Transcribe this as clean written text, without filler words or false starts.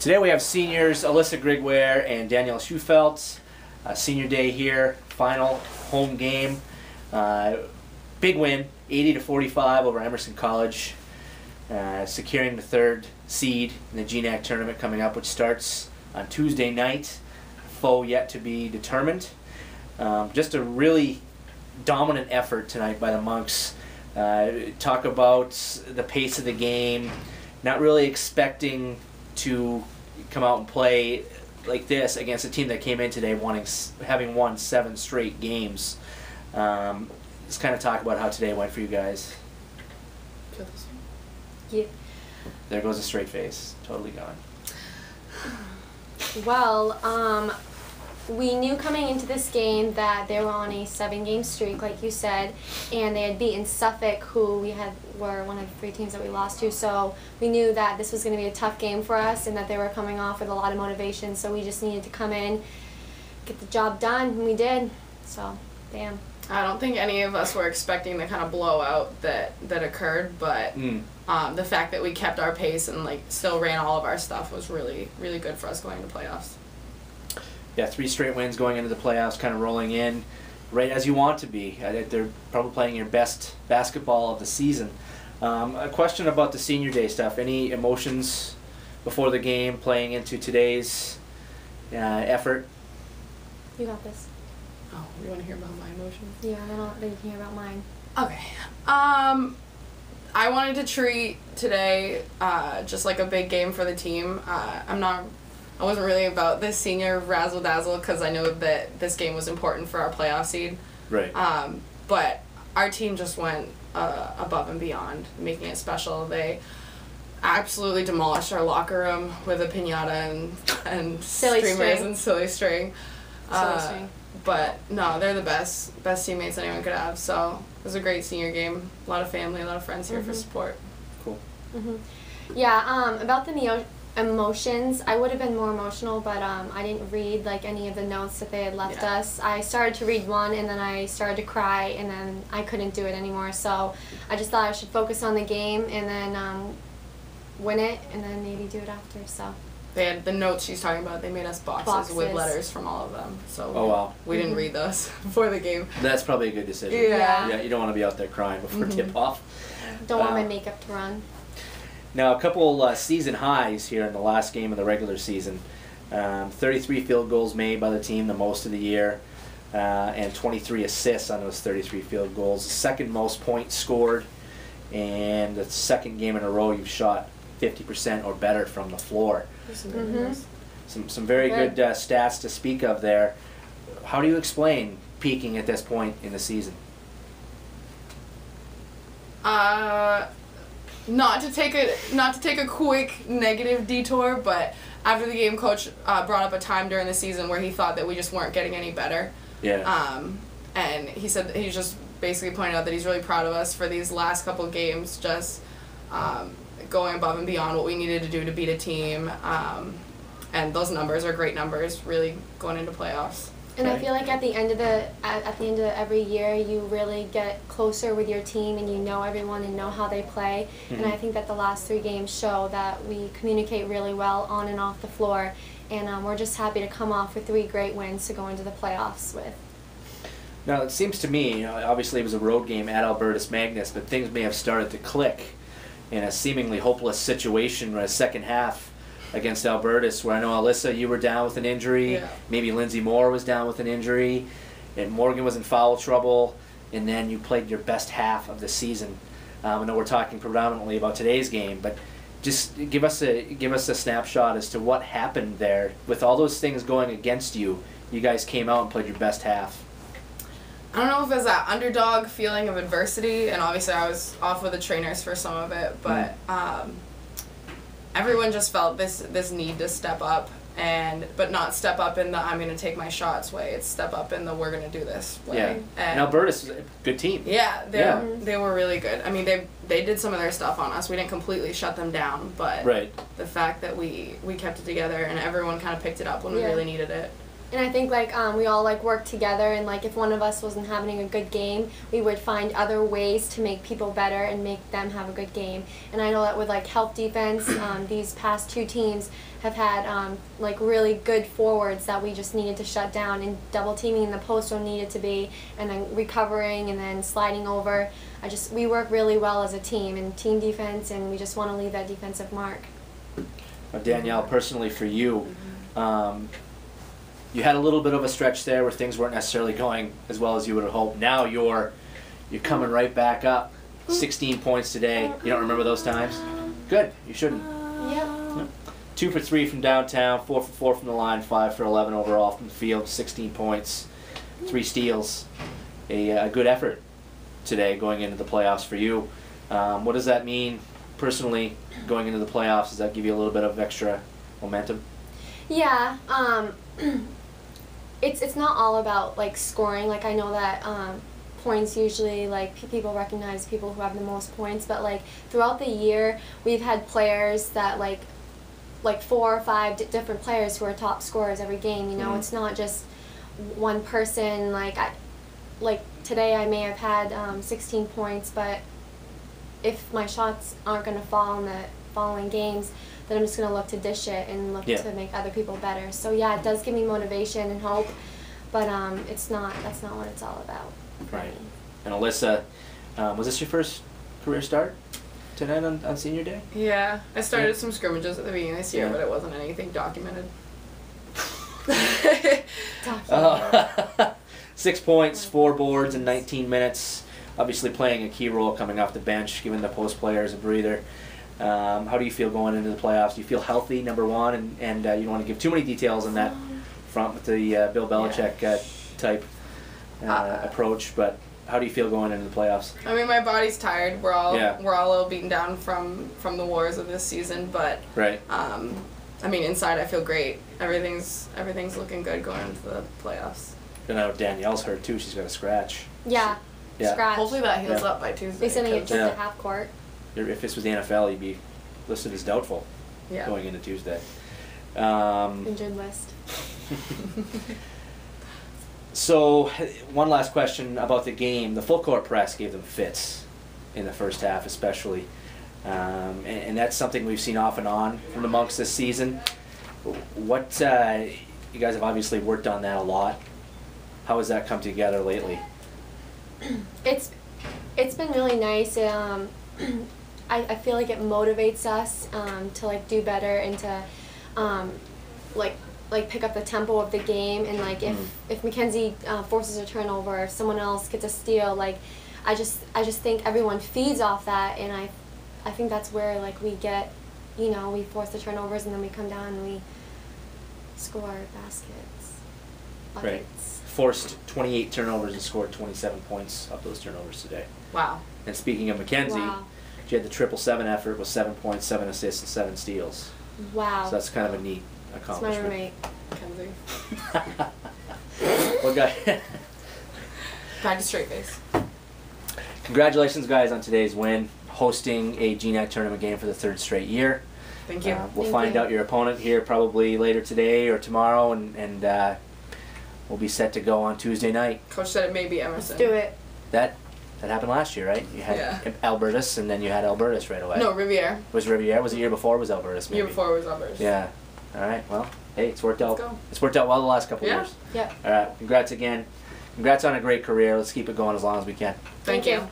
Today we have seniors Alyssa Grigware and Danyelle Shufelt. Senior day here, final home game. Big win, 80-45 over Emerson College, securing the third seed in the GNAC tournament coming up, which starts on Tuesday night. Foe yet to be determined. Just a really dominant effort tonight by the Monks. Talk about the pace of the game, not really expecting to come out and play like this against a team that came in today having won 7 straight games. Let's kind of talk about how today went for you guys. Yeah. There goes a straight face. Totally gone. Well, we knew coming into this game that they were on a 7-game streak, like you said, and they had beaten Suffolk, who were one of the 3 teams that we lost to. So we knew that this was going to be a tough game for us, and that they were coming off with a lot of motivation. So we just needed to come in, get the job done, and we did. So, damn. I don't think any of us were expecting the kind of blowout that occurred, but the fact that we kept our pace and still ran all of our stuff was really, really good for us going into playoffs. Yeah, 3 straight wins going into the playoffs, kind of rolling in right as you want to be. They're probably playing your best basketball of the season. A question about the senior day stuff. Any emotions before the game playing into today's effort? You got this. Oh, you want to hear about my emotions? Yeah, I don't think you can hear about mine. Okay. I wanted to treat today just like a big game for the team. I wasn't really about this senior razzle-dazzle because I know that this game was important for our playoff seed. Right. But our team just went above and beyond, making it special. They absolutely demolished our locker room with a piñata and streamers and silly string. But no, they're the best teammates anyone could have. So it was a great senior game. A lot of family, a lot of friends here for support. Cool. Yeah. About the emotions, I would have been more emotional, but I didn't read any of the notes that they had left us. I started to read one, and then I started to cry, and then I couldn't do it anymore. So I just thought I should focus on the game and then win it, and then maybe do it after. So they had the notes she's talking about. They made us boxes with letters from all of them. So we didn't read those before the game. That's probably a good decision. Yeah. You don't want to be out there crying before tip-off. Don't want my makeup to run. Now, a couple season highs here in the last game of the regular season. 33 field goals made by the team, the most of the year, and 23 assists on those 33 field goals. The second most points scored, and the second game in a row you've shot 50% or better from the floor. Some very good stats to speak of there. How do you explain peaking at this point in the season? Not to take a quick negative detour, but after the game, Coach brought up a time during the season where he thought that we just weren't getting any better. Yeah. And he said he just basically pointed out that he's really proud of us for these last couple of games, just going above and beyond what we needed to do to beat a team. And those numbers are great numbers, really going into playoffs. And I feel like at the end of every year, you really get closer with your team, and you know everyone and know how they play. And I think that the last 3 games show that we communicate really well on and off the floor. And we're just happy to come off with 3 great wins to go into the playoffs with. Now, it seems to me, obviously it was a road game at Albertus Magnus, but things may have started to click in a seemingly hopeless situation in the second half against Albertus, where I know, Alyssa, you were down with an injury. Maybe Lindsay Moore was down with an injury, and Morgan was in foul trouble, and then you played your best half of the season. I know we're talking predominantly about today's game, but just give us a snapshot as to what happened there. With all those things going against you, you guys came out and played your best half. I don't know if it's that underdog feeling of adversity, and obviously I was off with the trainers for some of it, but everyone just felt this need to step up, but not step up in the I'm going to take my shots way. It's step up in the we're going to do this way. Yeah. And Albertus is a good team. Yeah, they were really good. I mean, they did some of their stuff on us. We didn't completely shut them down, but the fact that we kept it together and everyone kind of picked it up when we really needed it. And I think like we all like work together, and like if one of us wasn't having a good game, we would find other ways to make people better and make them have a good game. And I know that with like help defense, these past 2 teams have had like really good forwards that we just needed to shut down, and double teaming in the post where needed to be, and then recovering and then sliding over. We work really well as a team and team defense, and we just want to leave that defensive mark. Well, Danyelle, personally for you, you had a little bit of a stretch there where things weren't necessarily going as well as you would have hoped. Now you're coming right back up. 16 points today. You don't remember those times? Good. You shouldn't. Yeah. 2 for 3 from downtown, 4 for 4 from the line, 5 for 11 overall from the field, 16 points, 3 steals. A good effort today going into the playoffs for you. What does that mean personally going into the playoffs? Does that give you a little bit of extra momentum? Yeah. It's not all about like scoring. Like I know that points usually like people recognize people who have the most points, but like throughout the year we've had players that like 4 or 5 different players who are top scorers every game. You know, it's not just one person. Like today I may have had 16 points, but if my shots aren't going to fall in the following games, then I'm just going to look to dish it and look to make other people better. So yeah, it does give me motivation and hope, but that's not what it's all about. Right. And Alyssa, was this your first career start tonight on senior day? Yeah, I started some scrimmages at the beginning of this year, but it wasn't anything documented. 6 points, 4 boards in 19 minutes. Obviously playing a key role coming off the bench, giving the post players a breather. How do you feel going into the playoffs? Do you feel healthy, number one? And you don't want to give too many details on that front with the Bill Belichick type approach, but how do you feel going into the playoffs? I mean, my body's tired. We're all a little beaten down from the wars of this season, but I mean, inside I feel great. Everything's looking good going into the playoffs. And I know Danielle's hurt too. She's got a scratch. Yeah. Scratch. Hopefully that heals up by Tuesday. They said they get tripped at half court. If this was the NFL, you'd be listed as doubtful going into Tuesday. Injured list. So, one last question about the game. The full court press gave them fits in the first half, especially. And that's something we've seen off and on from the Monks this season. What you guys have obviously worked on that a lot. How has that come together lately? It's been really nice. I feel like it motivates us to like do better and to like pick up the tempo of the game, and like if Mackenzie forces a turnover, if someone else gets a steal, like I just think everyone feeds off that, and I think that's where like we get, you know, we force the turnovers and then we come down and we score baskets, buckets. Right. Forced 28 turnovers and scored 27 points off those turnovers today. Wow. And speaking of Mackenzie, she had the 7-7 effort with 7 points, 7 assists, and 7 steals. Wow. So that's kind of a neat accomplishment. It's my roommate, Mackenzie. Well, guys. Back to straight face. Congratulations, guys, on today's win, hosting a GNAC tournament game for the 3rd straight year. Thank you. We'll find out your opponent here probably later today or tomorrow, and we'll be set to go on Tuesday night. Coach said it may be Emerson. Let's do it. That happened last year, right? You had Albertus, and then you had Albertus right away. No, Riviere. Was Riviere? Was it year before? Or was Albertus? Maybe? Year before was Albertus. Yeah. All right. Well, hey, it's worked out. Let's go. It's worked out well the last couple of years. Yeah. All right. Congrats again. Congrats on a great career. Let's keep it going as long as we can. Thank you.